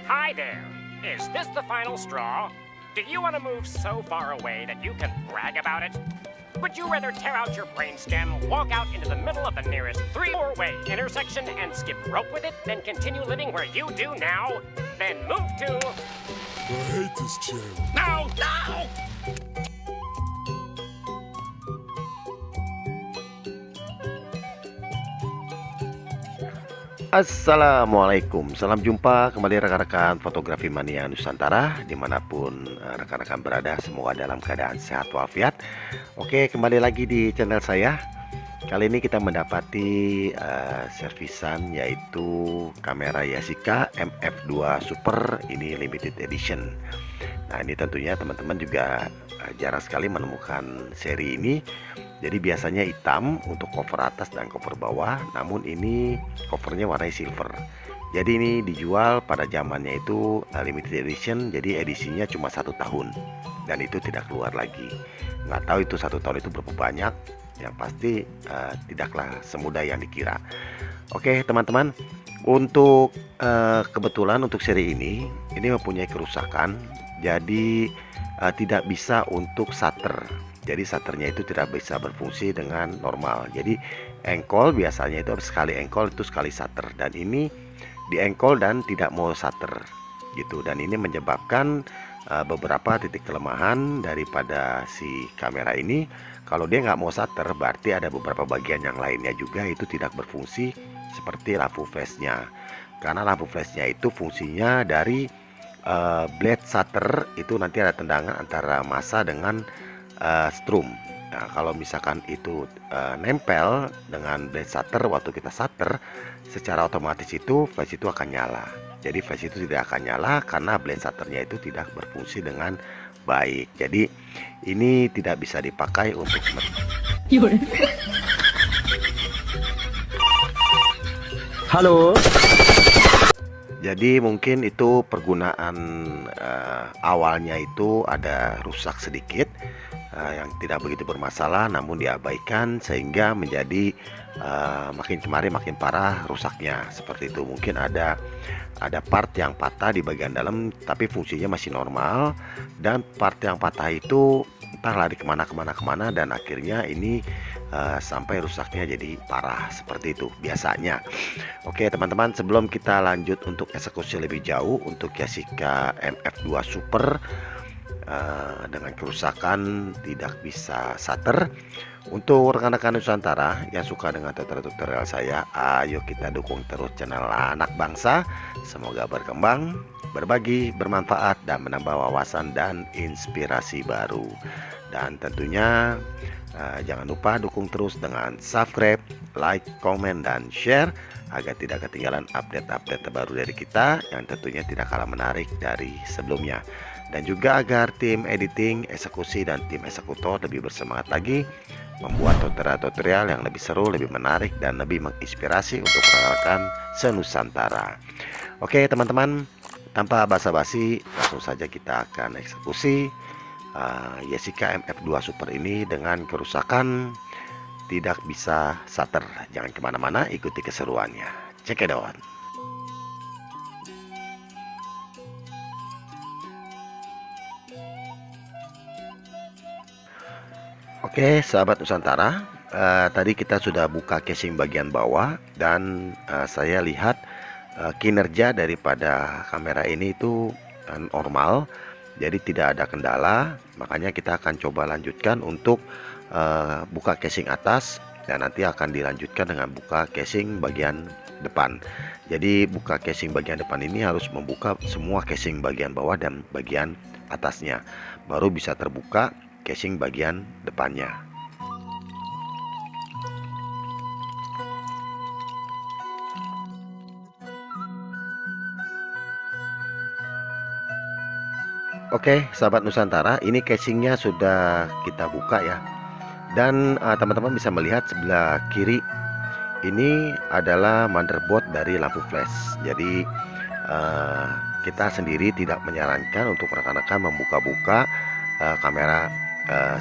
Hi there. Is this the final straw? Do you want to move so far away that you can brag about it? Would you rather tear out your brainstem, walk out into the middle of the nearest 3-4-way intersection and skip rope with it, then continue living where you do now? Then move to... I hate this chair. No! No! Assalamualaikum, salam jumpa kembali rekan-rekan fotografi mania Nusantara dimanapun rekan-rekan berada, semoga dalam keadaan sehat walafiat. Oke, kembali lagi di channel saya. Kali ini kita mendapati servisan, yaitu kamera Yashica MF2 Super, ini limited edition. Nah, ini tentunya teman-teman juga jarang sekali menemukan seri ini. Jadi biasanya hitam untuk cover atas dan cover bawah, namun ini covernya warna silver. Jadi ini dijual pada zamannya itu limited edition, jadi edisinya cuma 1 tahun dan itu tidak keluar lagi. Nggak tahu itu 1 tahun itu berapa banyak, yang pasti tidaklah semudah yang dikira. Oke teman-teman, untuk kebetulan untuk seri ini mempunyai kerusakan, jadi tidak bisa untuk shutter. Jadi shutternya itu tidak bisa berfungsi dengan normal. Jadi engkol biasanya itu sekali engkol itu sekali shutter, dan ini di engkol dan tidak mau shutter gitu. Dan ini menyebabkan beberapa titik kelemahan daripada si kamera ini. Kalau dia nggak mau shutter, berarti ada beberapa bagian yang lainnya juga itu tidak berfungsi, seperti lampu flashnya. Karena lampu flashnya itu fungsinya dari blade shutter, itu nanti ada tendangan antara massa dengan strum. Nah, kalau misalkan itu nempel dengan blade shutter, waktu kita shutter secara otomatis itu flash itu akan nyala. Jadi flash itu tidak akan nyala karena blade shutternya itu tidak berfungsi dengan baik. Jadi ini tidak bisa dipakai untuk halo. Jadi mungkin itu pergunaan awalnya itu ada rusak sedikit, yang tidak begitu bermasalah, namun diabaikan sehingga menjadi makin kemari makin parah rusaknya seperti itu. Mungkin ada part yang patah di bagian dalam, tapi fungsinya masih normal, dan part yang patah itu entah lari kemana dan akhirnya ini sampai rusaknya jadi parah seperti itu biasanya. Oke teman-teman, sebelum kita lanjut untuk eksekusi lebih jauh untuk Yashica MF2 Super dengan kerusakan tidak bisa shutter, untuk rekan-rekan Nusantara yang suka dengan tutorial saya, ayo kita dukung terus channel anak bangsa. Semoga berkembang, berbagi, bermanfaat, dan menambah wawasan dan inspirasi baru. Dan tentunya jangan lupa dukung terus dengan subscribe, like, komen, dan share agar tidak ketinggalan update-update terbaru dari kita yang tentunya tidak kalah menarik dari sebelumnya. Dan juga agar tim editing, eksekusi, dan tim eksekutor lebih bersemangat lagi membuat tutorial-tutorial yang lebih seru, lebih menarik, dan lebih menginspirasi untuk rekan-rekan senusantara. Oke teman-teman, tanpa basa-basi langsung saja kita akan eksekusi Yashica MF2 Super ini dengan kerusakan tidak bisa shutter. Jangan kemana-mana, ikuti keseruannya. Check it out. Oke sahabat Nusantara, tadi kita sudah buka casing bagian bawah, dan saya lihat kinerja daripada kamera ini itu normal, jadi tidak ada kendala. Makanya kita akan coba lanjutkan untuk buka casing atas, dan nanti akan dilanjutkan dengan buka casing bagian depan. Jadi buka casing bagian depan ini harus membuka semua casing bagian bawah dan bagian atasnya, baru bisa terbuka casing bagian depannya. Oke sahabat Nusantara, ini casingnya sudah kita buka ya. Dan teman-teman bisa melihat sebelah kiri ini adalah motherboard dari lampu flash. Jadi kita sendiri tidak menyarankan untuk rekan-rekan membuka-buka kamera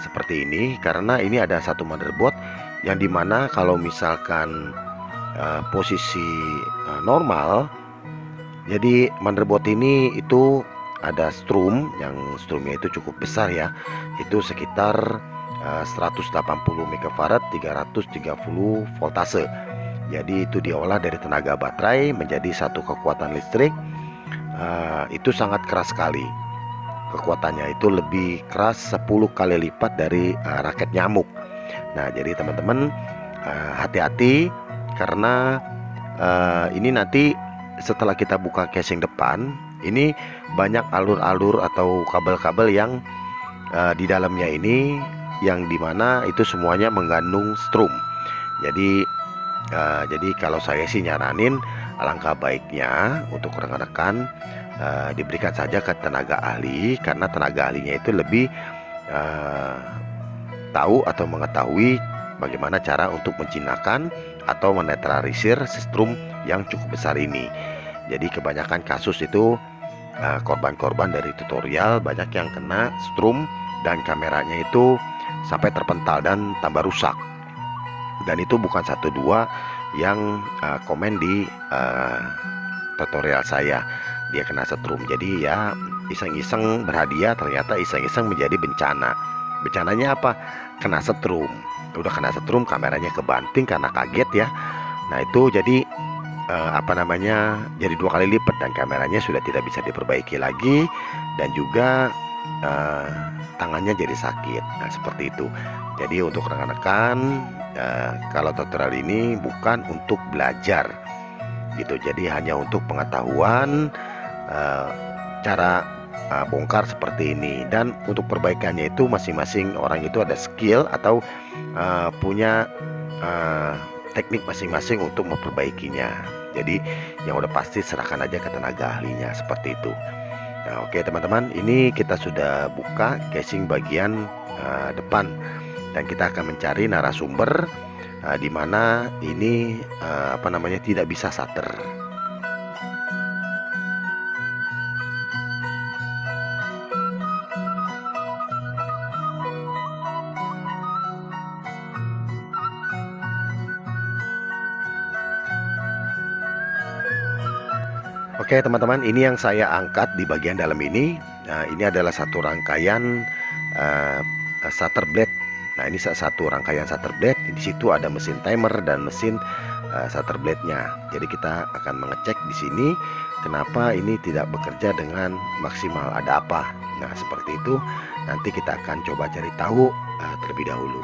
seperti ini, karena ini ada satu motherboard yang dimana kalau misalkan posisi normal Jadi motherboard ini itu ada yang strumnya itu cukup besar ya, itu sekitar 180 megafarad 330 voltase. Jadi itu diolah dari tenaga baterai menjadi satu kekuatan listrik. Itu sangat keras sekali. Kekuatannya itu lebih keras 10 kali lipat dari raket nyamuk. Nah, jadi teman-teman hati-hati karena ini nanti setelah kita buka casing depan, ini banyak alur-alur atau kabel-kabel yang di dalamnya ini, yang dimana itu semuanya mengandung strum. Jadi kalau saya sih nyaranin, alangkah baiknya untuk rekan-rekan diberikan saja ke tenaga ahli, karena tenaga ahlinya itu lebih tahu atau mengetahui bagaimana cara untuk menjinakkan atau menetralisir strum yang cukup besar ini. Jadi kebanyakan kasus itu korban-korban dari tutorial banyak yang kena strum dan kameranya itu sampai terpental dan tambah rusak. Dan itu bukan satu dua yang komen di tutorial saya, dia kena setrum. Jadi ya iseng-iseng berhadiah, ternyata iseng-iseng menjadi bencana. Bencananya apa? Kena setrum. Udah kena setrum, kameranya kebanting karena kaget ya. Nah itu jadi jadi 2 kali lipat, dan kameranya sudah tidak bisa diperbaiki lagi, dan juga tangannya jadi sakit. Nah seperti itu. Jadi untuk rekan-rekan, kalau tutorial ini bukan untuk belajar gitu, jadi hanya untuk pengetahuan cara bongkar seperti ini. Dan untuk perbaikannya itu masing-masing orang itu ada skill atau punya teknik masing-masing untuk memperbaikinya. Jadi yang udah pasti serahkan aja ke tenaga ahlinya, seperti itu. Nah oke teman-teman, ini kita sudah buka casing bagian depan, dan kita akan mencari narasumber di mana ini tidak bisa shutter. Oke teman-teman, ini yang saya angkat di bagian dalam ini. Nah ini adalah satu rangkaian shutter blade. Nah ini satu rangkaian shutter blade. Di situ ada mesin timer dan mesin shutter blade-nya. Jadi kita akan mengecek di sini kenapa ini tidak bekerja dengan maksimal, ada apa. Nah seperti itu nanti kita akan coba cari tahu terlebih dahulu.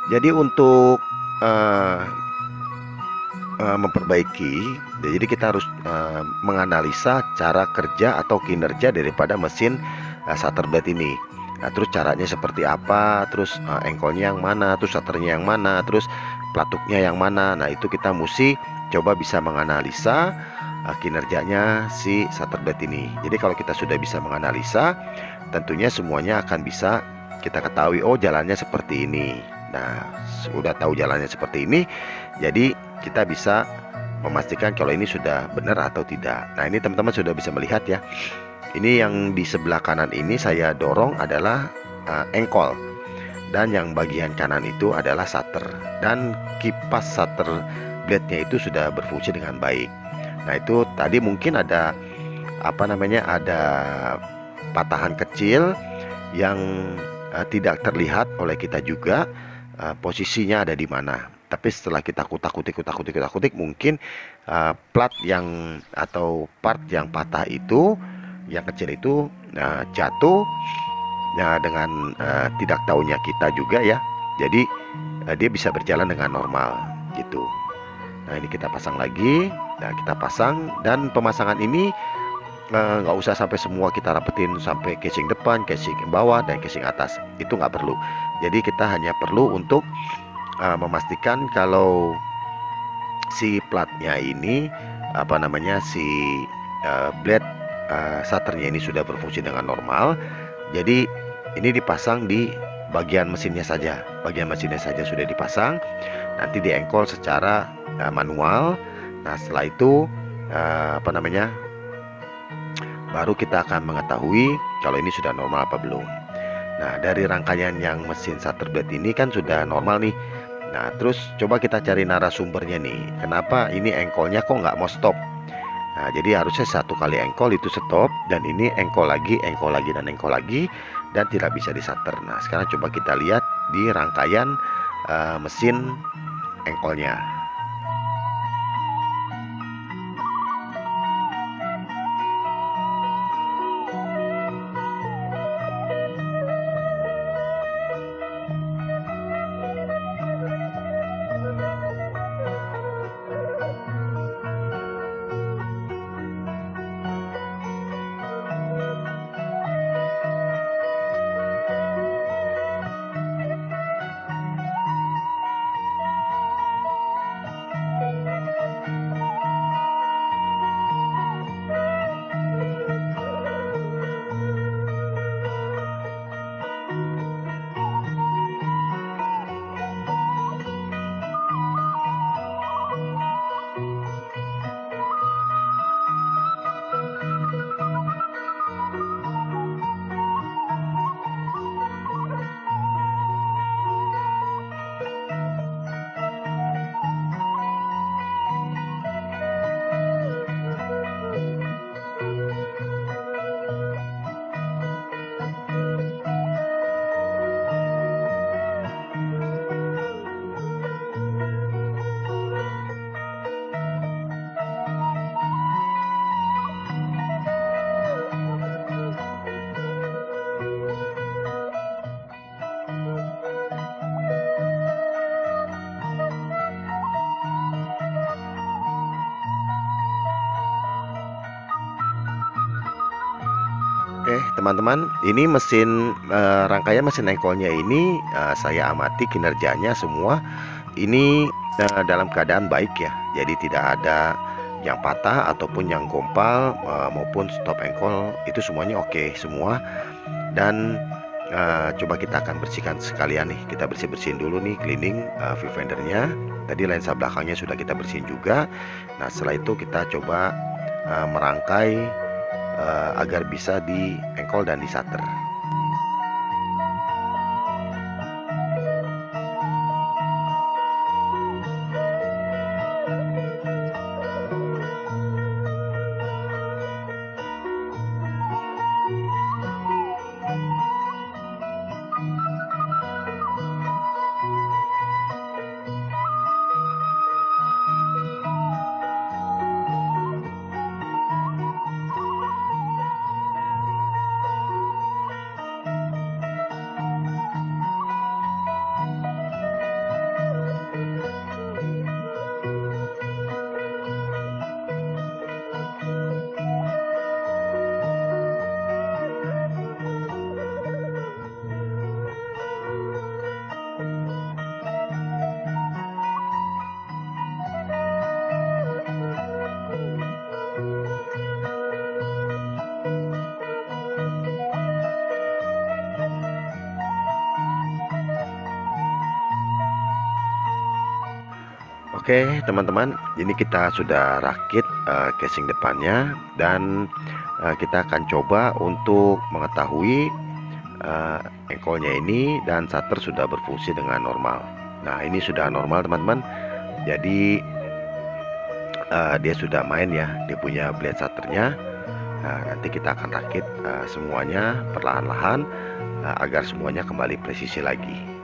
Jadi untuk memperbaiki, jadi kita harus menganalisa cara kerja atau kinerja daripada mesin shutter blade ini. Nah, terus caranya seperti apa, terus engkolnya yang mana, terus shutternya yang mana, terus pelatuknya yang mana. Nah itu kita mesti coba bisa menganalisa kinerjanya si shutter blade ini. Jadi kalau kita sudah bisa menganalisa, tentunya semuanya akan bisa kita ketahui, oh jalannya seperti ini. Nah sudah tahu jalannya seperti ini, jadi kita bisa memastikan kalau ini sudah benar atau tidak. Nah ini teman-teman sudah bisa melihat ya. Ini yang di sebelah kanan ini saya dorong adalah engkol, dan yang bagian kanan itu adalah shutter, dan kipas shutter blade-nya itu sudah berfungsi dengan baik. Nah itu tadi mungkin ada ada patahan kecil yang tidak terlihat oleh kita juga posisinya ada di mana. Tapi setelah kita kutak-kutik mungkin plat yang atau part yang patah itu, yang kecil itu jatuh dengan tidak tahunya kita juga ya. Jadi dia bisa berjalan dengan normal gitu. Nah ini kita pasang lagi. Nah kita pasang, dan pemasangan ini nggak usah sampai semua kita rapetin sampai casing depan, casing bawah, dan casing atas. Itu nggak perlu. Jadi kita hanya perlu untuk memastikan kalau si platnya ini si blade shutternya ini sudah berfungsi dengan normal. Jadi ini dipasang di bagian mesinnya saja. Bagian mesinnya saja sudah dipasang. Nanti diengkol secara manual. Nah setelah itu baru kita akan mengetahui kalau ini sudah normal apa belum. Nah dari rangkaian yang mesin shutter blade ini kan sudah normal nih. Nah terus coba kita cari narasumbernya nih. Kenapa ini engkolnya kok nggak mau stop? Nah jadi harusnya satu kali engkol itu stop, dan ini engkol lagi, dan engkol lagi, dan tidak bisa di shutter. Nah sekarang coba kita lihat di rangkaian mesin engkolnya. Oke teman-teman, ini mesin rangkaian mesin engkolnya ini saya amati kinerjanya semua ini dalam keadaan baik ya. Jadi tidak ada yang patah ataupun yang gompal maupun stop engkol, itu semuanya oke semua. Dan coba kita akan bersihkan sekalian nih. Kita bersihin dulu nih, cleaning viewfindernya. Tadi lensa belakangnya sudah kita bersihin juga. Nah setelah itu kita coba merangkai agar bisa di engkol dan di shutter. Oke teman-teman, ini kita sudah rakit casing depannya, dan kita akan coba untuk mengetahui engkolnya ini dan shutter sudah berfungsi dengan normal. Nah ini sudah normal teman-teman, jadi dia sudah main ya, dia punya blade shutternya. Nah nanti kita akan rakit semuanya perlahan-lahan agar semuanya kembali presisi lagi.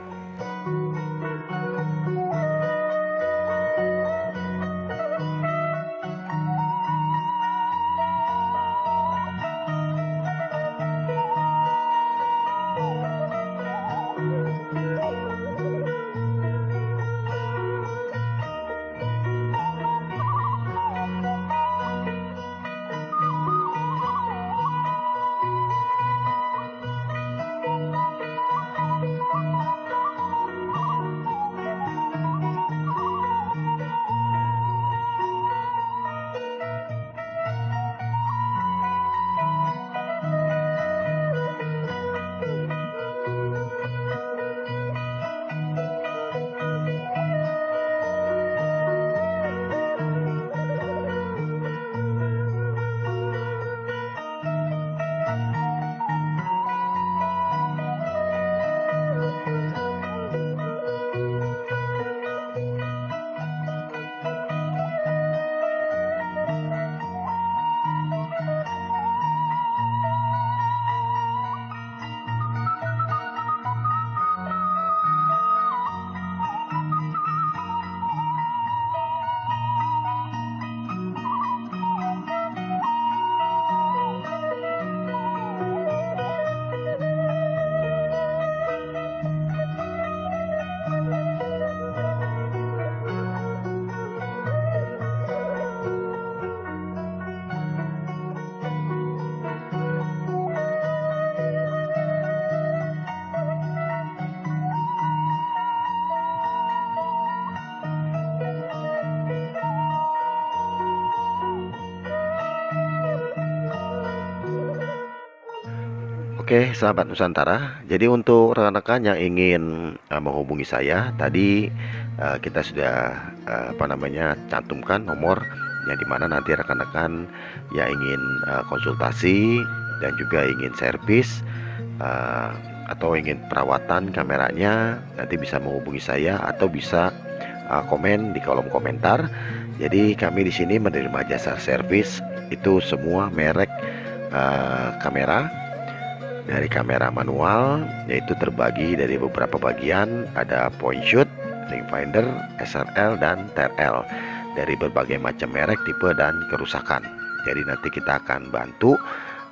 Oke, sahabat Nusantara. Jadi untuk rekan-rekan yang ingin menghubungi saya, tadi kita sudah cantumkan nomor yang dimana nanti rekan-rekan yang ingin konsultasi dan juga ingin servis atau ingin perawatan kameranya, nanti bisa menghubungi saya atau bisa komen di kolom komentar. Jadi kami di sini menerima jasa servis itu semua merek kamera. Dari kamera manual, yaitu terbagi dari beberapa bagian, ada point shoot, ring finder, SLR, dan TRL dari berbagai macam merek, tipe, dan kerusakan. Jadi nanti kita akan bantu.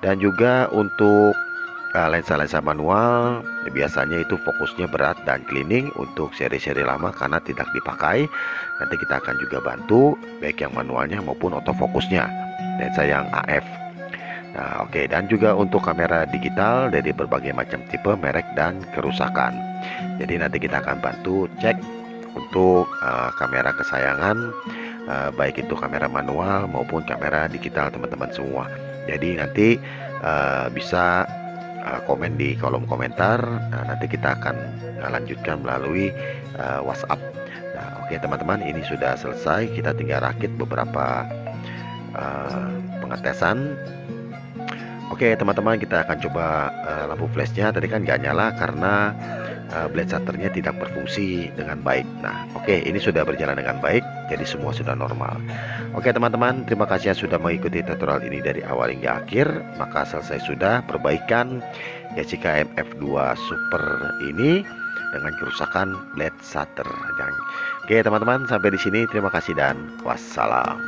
Dan juga untuk lensa-lensa manual, biasanya itu fokusnya berat dan cleaning untuk seri-seri lama karena tidak dipakai. Nanti kita akan juga bantu baik yang manualnya maupun autofokusnya, lensa yang AF. Nah, oke. Dan juga untuk kamera digital dari berbagai macam tipe, merek, dan kerusakan. Jadi nanti kita akan bantu cek untuk kamera kesayangan, baik itu kamera manual maupun kamera digital teman-teman semua. Jadi nanti bisa komen di kolom komentar. Nah, nanti kita akan lanjutkan melalui WhatsApp. Nah, oke teman-teman, ini sudah selesai. Kita tinggal rakit beberapa pengetesan. Oke teman-teman, kita akan coba lampu flashnya. Tadi kan nggak nyala karena blade shutternya tidak berfungsi dengan baik. Nah oke, ini sudah berjalan dengan baik, jadi semua sudah normal. Oke teman-teman, terima kasih yang sudah mengikuti tutorial ini dari awal hingga akhir. Maka selesai sudah perbaikan Yashica MF2 Super ini dengan kerusakan blade shutter. Oke teman-teman, sampai di sini terima kasih dan wassalam.